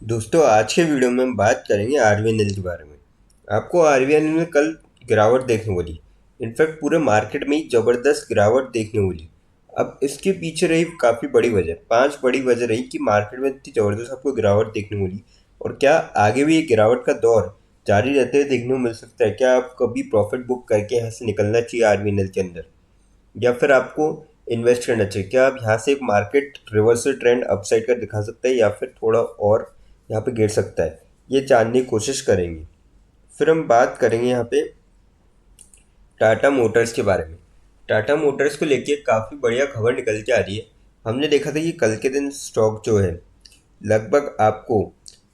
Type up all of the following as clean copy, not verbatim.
दोस्तों, आज के वीडियो में हम बात करेंगे आरवीएनएल के बारे में। आपको आरवीएनएल में कल गिरावट देखने को मिली। इनफैक्ट पूरे मार्केट में ही ज़बरदस्त गिरावट देखने को मिली। अब इसके पीछे रही काफ़ी बड़ी वजह, 5 बड़ी वजह रही कि मार्केट में इतनी ज़बरदस्त आपको गिरावट देखने को मिली। और क्या आगे भी ये गिरावट का दौर जारी रहते हुए देखने को मिल सकता है? क्या आप कभी प्रॉफिट बुक करके यहाँ से निकलना चाहिए आरवीएनएल के अंदर, या फिर आपको इन्वेस्ट करना चाहिए? क्या आप यहाँ से एक मार्केट रिवर्सल ट्रेंड अपसाइड का दिखा सकता है, या फिर थोड़ा और यहाँ पे गिर सकता है? ये जानने की कोशिश करेंगे। फिर हम बात करेंगे यहाँ पे टाटा मोटर्स के बारे में। टाटा मोटर्स को लेके काफ़ी बढ़िया खबर निकल के आ रही है। हमने देखा था कि कल के दिन स्टॉक जो है लगभग आपको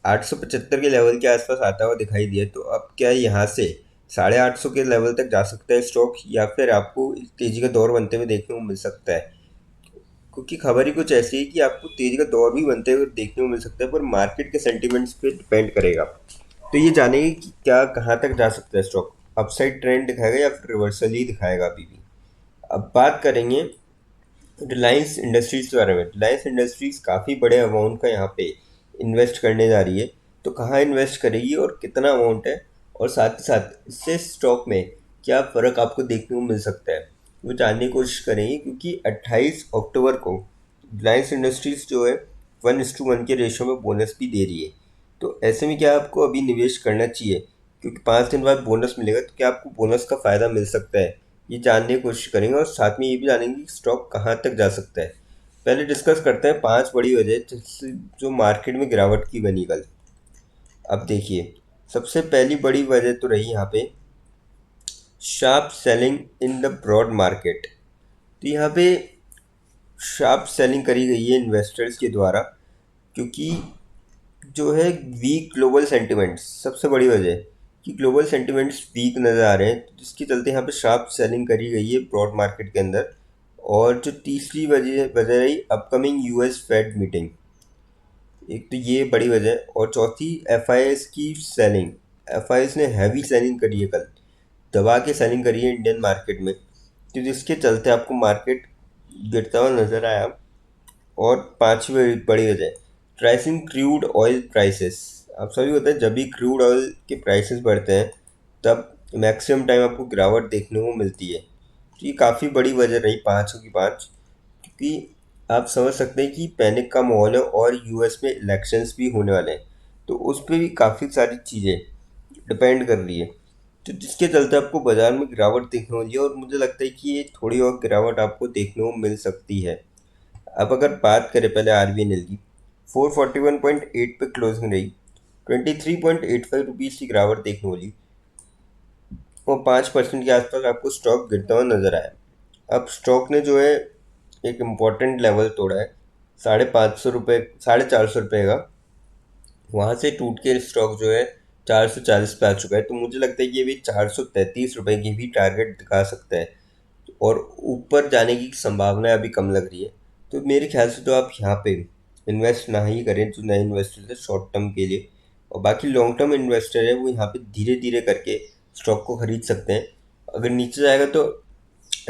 875 के लेवल के आसपास आता हुआ दिखाई दिया। तो अब क्या यहाँ से 850 के लेवल तक जा सकता है स्टॉक, या फिर आपको तेज़ी का दौर बनते हुए देखने को मिल सकता है? क्योंकि खबर ही कुछ ऐसी है कि आपको तेज़ी का दौर भी बनते हुए देखने को मिल सकता है, पर मार्केट के सेंटिमेंट्स पे डिपेंड करेगा। तो ये जानेंगे कि क्या कहाँ तक जा सकता है स्टॉक, अपसाइड ट्रेंड दिखाएगा या फिर रिवर्सल ही दिखाएगा अभी भी। अब बात करेंगे रिलायंस इंडस्ट्रीज़ के बारे में। रिलायंस इंडस्ट्रीज़ काफ़ी बड़े अमाउंट का यहाँ पे इन्वेस्ट करने जा रही है। तो कहाँ इन्वेस्ट करेगी और कितना अमाउंट है, और साथ ही साथ इससे स्टॉक में क्या फ़र्क आपको देखने को मिल सकता है, वो जानने की कोशिश करेंगे। क्योंकि 28 अक्टूबर को रिलायंस इंडस्ट्रीज़ जो है 1:1 के रेशो में बोनस भी दे रही है। तो ऐसे में क्या आपको अभी निवेश करना चाहिए? क्योंकि 5 दिन बाद बोनस मिलेगा, तो क्या आपको बोनस का फ़ायदा मिल सकता है? ये जानने की कोशिश करेंगे, और साथ में ये भी जानेंगे कि स्टॉक कहाँ तक जा सकता है। पहले डिस्कस करते हैं 5 बड़ी वजह जिससे जो मार्केट में गिरावट की बनी कल। अब देखिए, सबसे पहली बड़ी वजह तो रही यहाँ पे sharp selling in the broad market. तो यहाँ पे शार्प सेलिंग करी गई है इन्वेस्टर्स के द्वारा, क्योंकि जो है वीक ग्लोबल सेंटिमेंट्स सबसे बड़ी वजह है कि ग्लोबल सेंटिमेंट्स वीक नज़र आ रहे हैं, जिसके चलते यहाँ पे शार्प सेलिंग करी गई है ब्रॉड मार्केट के अंदर। और जो तीसरी वजह वजह रही अपकमिंग यूएस फेड मीटिंग, एक तो ये बड़ी वजह है। और चौथी एफआईएस की सेलिंग। एफआईएस ने हैवी सेलिंग करी है कल, दबा के सेलिंग करी है इंडियन मार्केट में, तो जिसके चलते आपको मार्केट गिरता हुआ नज़र आया। और पांचवी बड़ी वजह ट्राइसिंग क्रूड ऑयल प्राइसेस। आप सभी होता है, जब भी क्रूड ऑयल के प्राइसेस बढ़ते हैं तब मैक्सिमम टाइम आपको गिरावट देखने को मिलती है। तो ये काफ़ी बड़ी वजह रही, पाँचों की पाँच। क्योंकि आप समझ सकते हैं कि पैनिक का माहौल है और यूएस में इलेक्शंस भी होने वाले हैं, तो उस पर भी काफ़ी सारी चीज़ें डिपेंड कर रही है। तो जिसके चलते आपको बाज़ार में गिरावट देखने को मिली है, और मुझे लगता है कि ये थोड़ी और गिरावट आपको देखने को मिल सकती है। अब अगर बात करें पहले आरबीएनएल की, 441.8 पे क्लोजिंग रही, 23.85 रुपीज़ की गिरावट देखने को मिली, और 5% के आसपास आपको स्टॉक गिरता हुआ नजर आया। अब स्टॉक ने जो है एक इम्पॉर्टेंट लेवल तोड़ा है, 550 रुपये, 450 रुपये का। वहाँ से टूट के स्टॉक जो है 440 पे आ चुका है। तो मुझे लगता है कि ये भी 433 रुपये की भी टारगेट दिखा सकता है, और ऊपर जाने की संभावना अभी कम लग रही है। तो मेरे ख्याल से तो आप यहाँ पे इन्वेस्ट ना ही करें जो नए इन्वेस्टर है शॉर्ट टर्म के लिए। और बाकी लॉन्ग टर्म इन्वेस्टर है वो यहाँ पे धीरे धीरे करके स्टॉक को खरीद सकते हैं। अगर नीचे जाएगा तो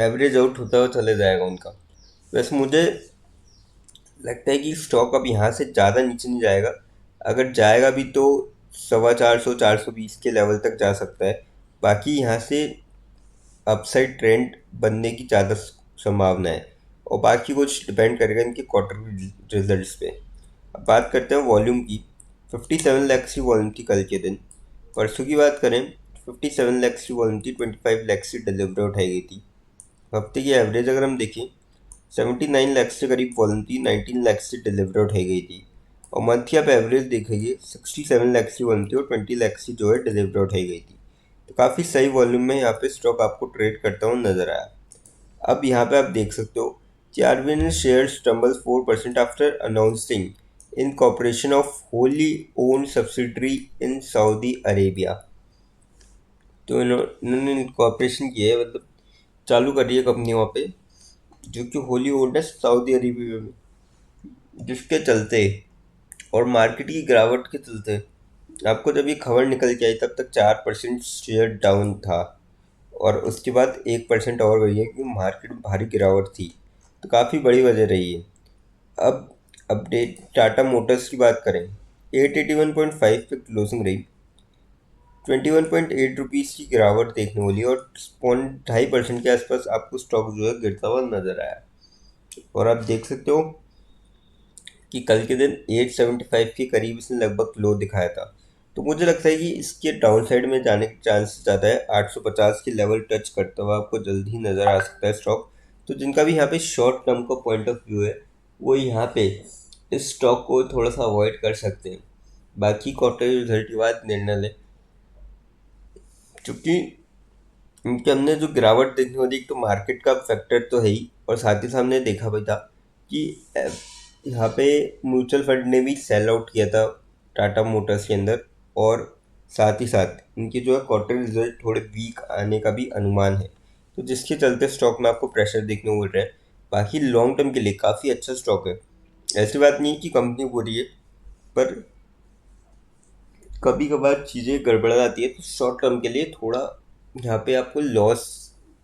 एवरेज आउट होता हुआ चले जाएगा उनका। वैसे मुझे लगता है कि स्टॉक अब यहाँ से ज़्यादा नीचे नहीं जाएगा। अगर जाएगा भी तो 425 420 के लेवल तक जा सकता है। बाकी यहाँ से अपसाइड ट्रेंड बनने की ज़्यादा संभावना है, और बाकी कुछ डिपेंड करेगा इनके क्वार्टर रिजल्ट्स पे। अब बात करते हैं वॉल्यूम की। 57 लाख की वॉल्यूम थी कल के दिन। परसों की बात करें, 57 लाख की वॉल्यूम थी, 25 लाख की डिलीवरी उठाई गई थी। हफ्ते की एवरेज अगर हम देखें, 79 लाख के करीब वॉल्यूम थी, 19 लाख की डिलीवरी उठाई गई थी। और मंथली आप एवरेज देखेंगे, 67 लाख की वॉल्यूम थी और 20 लाख की जो है डिलीवरी उठाई गई थी। तो काफ़ी सही वॉल्यूम में यहाँ पे स्टॉक आपको ट्रेड करता हुआ नजर आया। अब यहाँ पे आप देख सकते हो कि RBL share stumbles 4% after announcing incorporation of wholly owned subsidiary in Saudi Arabia. तो इन्होंने कॉपरेशन की है, मतलब चालू करी है कंपनी वहाँ पे, जो कि होली ओन्ड है सऊदी अरेबिया में। जिसके चलते और मार्केट की गिरावट के चलते आपको जब ये खबर निकल के आई तब तक 4% शेयर डाउन था, और उसके बाद 1% और गई है क्योंकि मार्केट में भारी गिरावट थी। तो काफ़ी बड़ी वजह रही है। अब अपडेट टाटा मोटर्स की बात करें, 881.5 पे क्लोजिंग रही। 21.8 रुपीज़ की गिरावट देखने वाली और 0.2% के आसपास आपको स्टॉक जो है गिरता हुआ नजर आया। और आप देख सकते हो कि कल के दिन 875 के करीब इसने लगभग लो दिखाया था। तो मुझे लगता है कि इसके डाउन साइड में जाने के चांस ज़्यादा है। 850 की लेवल टच करता हुआ आपको जल्दी ही नज़र आ सकता है स्टॉक। तो जिनका भी यहाँ पे शॉर्ट टर्म का पॉइंट ऑफ व्यू है वो यहाँ पे इस स्टॉक को थोड़ा सा अवॉइड कर सकते हैं। बाकी क्वार्टर रिजल्ट के बाद निर्णय लें, क्योंकि इनके हमने जो गिरावट देखने वाली, एक तो मार्केट का फैक्टर तो है ही, और साथ ही सामने देखा भी था कि यहाँ पे म्यूचुअल फंड ने भी सेल आउट किया था टाटा मोटर्स के अंदर, और साथ ही साथ इनके जो है क्वार्टर रिजल्ट थोड़े वीक आने का भी अनुमान है। तो जिसके चलते स्टॉक में आपको प्रेशर देखने को मिल रहा है। बाकी लॉन्ग टर्म के लिए काफ़ी अच्छा स्टॉक है। ऐसी बात नहीं है कि कंपनी बुरी है, पर कभी कभार चीज़ें गड़बड़ा जाती है, तो शॉर्ट टर्म के लिए थोड़ा यहाँ पे आपको लॉस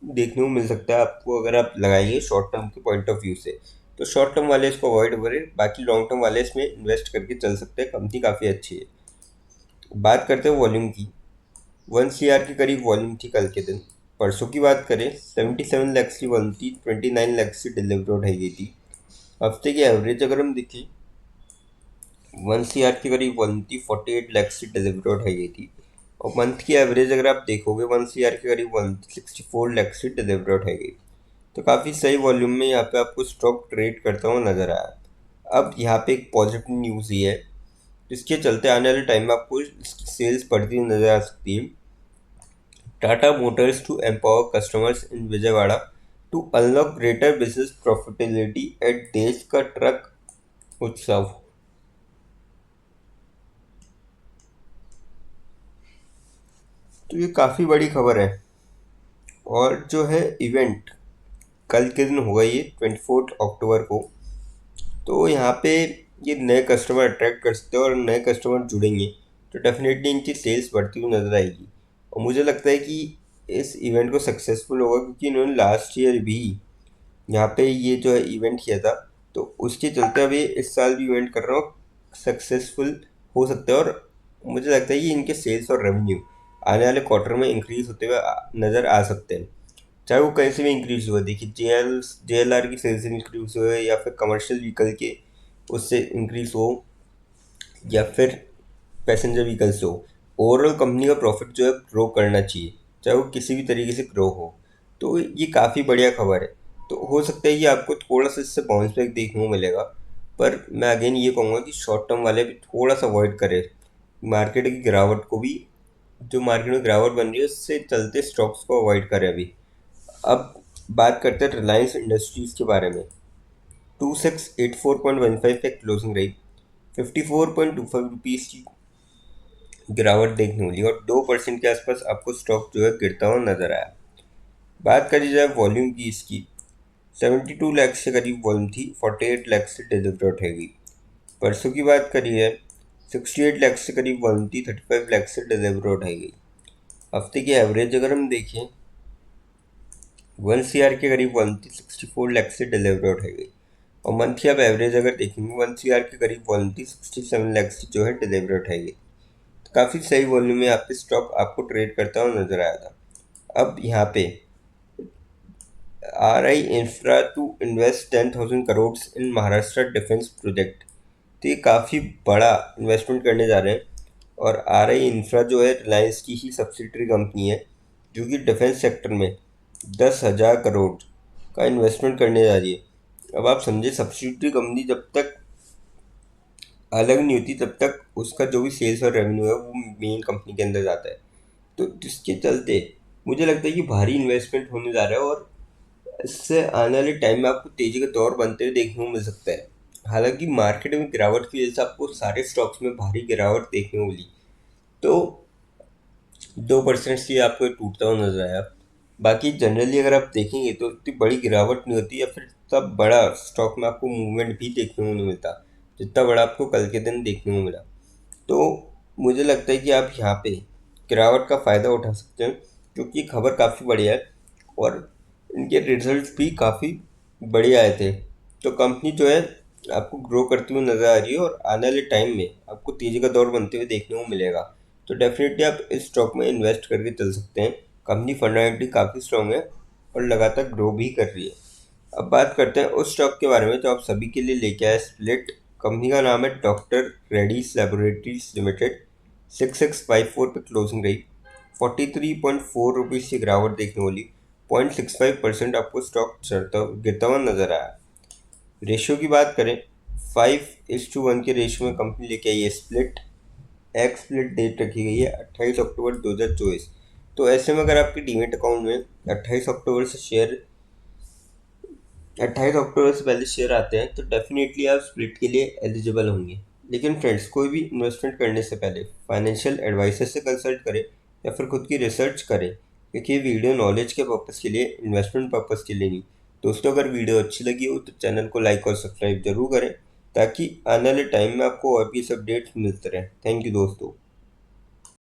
देखने को मिल सकता है आपको, अगर आप लगाएंगे शॉर्ट टर्म के पॉइंट ऑफ व्यू से। तो शॉर्ट टर्म वाले इसको अवॉइड करें, बाकी लॉन्ग टर्म वाले इसमें इन्वेस्ट करके चल सकते हैं। कंपनी काफ़ी अच्छी है। बात करते हैं वॉल्यूम की। 1 CR के करीब वॉल्यूम थी कल के दिन। परसों की बात करें, 77 लाख की वॉल्यूम थी, 29 लाख की डिलीवरी उठाई गई थी। हफ्ते की एवरेज अगर हम देखें, 1 CR के करीब वॉल्यूम थी, 48 लाख की डिलीवरी उठाई गई थी। और मंथ की एवरेज अगर आप देखोगे, 1 CR के करीब वॉल्यूम थी, 64 लाख की डिलीवरी उठाई गई। तो काफ़ी सही वॉल्यूम में यहाँ पे आपको स्टॉक ट्रेड करता हुआ नजर आया। अब यहाँ पे एक पॉजिटिव न्यूज़ ये है, जिसके चलते आने वाले टाइम में आपको इसकी सेल्स बढ़ती हुई नजर आ सकती है। Tata Motors to empower customers in Vijayawada to unlock greater business profitability at देश का ट्रक उत्सव। तो ये काफ़ी बड़ी खबर है। और जो है इवेंट कल के दिन होगा, ये 24 अक्टूबर को। तो यहाँ पे ये नए कस्टमर अट्रैक्ट कर सकते हैं, और नए कस्टमर जुड़ेंगे तो डेफिनेटली इनकी सेल्स बढ़ती हुई नज़र आएगी। और मुझे लगता है कि इस इवेंट को सक्सेसफुल होगा, क्योंकि इन्होंने लास्ट ईयर भी यहाँ पे ये जो है इवेंट किया था। तो उसके चलते अभी इस साल भी इवेंट कर रहा हूँ, सक्सेसफुल हो सकता है। और मुझे लगता है कि इनके सेल्स और रेवेन्यू आने वाले क्वार्टर में इंक्रीज होते हुए नज़र आ सकते हैं। चाहे वो कहीं से भी इंक्रीज हुआ, देखिए JLR की सेल्स इंक्रीज हुए, या फिर कमर्शियल व्हीकल के उससे इंक्रीज हो, या फिर पैसेंजर व्हीकल से हो। ओवरऑल कंपनी का प्रॉफिट जो है ग्रो करना चाहिए, चाहे वो किसी भी तरीके से ग्रो हो। तो ये काफ़ी बढ़िया खबर है। तो हो सकता है कि आपको थोड़ा सा इससे बाउंस बैक देखने को मिलेगा, पर मैं अगेन ये कहूँगा कि शॉर्ट टर्म वाले भी थोड़ा सा अवॉइड करें मार्केट की गिरावट को भी। जो मार्केट में गिरावट बन रही है उससे चलते स्टॉक्स को अवॉइड करें अभी। अब बात करते हैं रिलायंस इंडस्ट्रीज़ के बारे में। 2684.15 पे क्लोजिंग रही। 54.25 की गिरावट देखने मिली, और 2% के आसपास आपको स्टॉक जो है गिरता हुआ नजर आया। बात करी जाए वॉल्यूम की इसकी, 72 लाख से करीब वॉल्यूम थी, 48 लाख से डिलीवरी उठाई गई। परसों की बात करी है, 68 लाख से करीब वॉल्यूम थी, 35 लाख से डिलीवरी उठाई गई। हफ्ते की एवरेज अगर हम देखें, 1 CR के करीब वॉल्यूम थी, 64 लाख से डिलीवरी उठाई गई। और मंथ की आप एवरेज अगर देखेंगे, 1 CR के करीब वॉल्यूम थी, 67 लाख की जो है डिलीवरी उठाई गई। काफ़ी सही वॉल्यूम में यहाँ पे स्टॉक आपको ट्रेड करता हुआ नजर आया था। अब यहाँ पे RI infra to invest 10,000 crore in Maharashtra defence project. तो ये काफ़ी बड़ा इन्वेस्टमेंट करने जा रहे हैं। और RI इंफ्रा जो है रिलायंस की ही सब्सिडरी कंपनी है, जो कि डिफेंस सेक्टर में 10,000 करोड़ का इन्वेस्टमेंट करने जा रही है। अब आप समझे, सब्सिडरी कंपनी जब तक अलग नहीं होती तब तक उसका जो भी सेल्स और रेवेन्यू है वो मेन कंपनी के अंदर जाता है। तो जिसके चलते मुझे लगता है कि भारी इन्वेस्टमेंट होने जा रहा है, और इससे आने वाले टाइम में आपको तेज़ी का दौर बनते हुए देखने को मिल सकता है। हालांकि मार्केट में गिरावट की वजह से आपको सारे स्टॉक्स में भारी गिरावट देखने को मिली, तो 2% से आपको टूटता हुआ नजर आया। बाकी जनरली अगर आप देखेंगे तो इतनी बड़ी गिरावट नहीं होती, या फिर इतना बड़ा स्टॉक में आपको मूवमेंट भी देखने को नहीं मिलता जितना बड़ा आपको कल के दिन देखने को मिला। तो मुझे लगता है कि आप यहाँ पे गिरावट का फ़ायदा उठा सकते हैं, क्योंकि खबर काफ़ी बढ़िया है, और इनके रिजल्ट भी काफ़ी बढ़िया आए थे। तो कंपनी जो है आपको ग्रो करती हुई नज़र आ रही है और आने वाले टाइम में आपको तेज़ी का दौर बनते हुए देखने को मिलेगा। तो डेफिनेटली आप इस स्टॉक में इन्वेस्ट करके चल सकते हैं। कंपनी फंडामेंटली काफ़ी स्ट्रॉन्ग है और लगातार ग्रो भी कर रही है। अब बात करते हैं उस स्टॉक के बारे में जो आप सभी के लिए लेके आए, स्प्लिट। कंपनी का नाम है डॉक्टर रेड्डीज लेबोरेटरीज लिमिटेड। 6654 पे क्लोजिंग रही। 43.4 रुपीज़ की गिरावट देखने वाली। 0.65% आपको स्टॉक चढ़ता गिरता हुआ नजर आया। रेशियो की बात करें, 5:1 के रेशियो में कंपनी लेके आई है स्प्लिट। एक्स स्प्लिट डेट रखी गई है 28 अक्टूबर 2024। तो ऐसे में अगर आपके डीमेट अकाउंट में 28 अक्टूबर से पहले शेयर आते हैं तो डेफिनेटली आप स्प्लिट के लिए एलिजिबल होंगे। लेकिन फ्रेंड्स, कोई भी इन्वेस्टमेंट करने से पहले फाइनेंशियल एडवाइजर से कंसल्ट करें या फिर खुद की रिसर्च करें, क्योंकि ये वीडियो नॉलेज के पर्पज़ के लिए, इन्वेस्टमेंट पर्पज़ के लिए नहीं। दोस्तों, अगर वीडियो अच्छी लगी हो तो चैनल को लाइक और सब्सक्राइब जरूर करें ताकि आने वाले टाइम में आपको और भी इस अपडेट्स मिलते रहें। थैंक यू दोस्तों।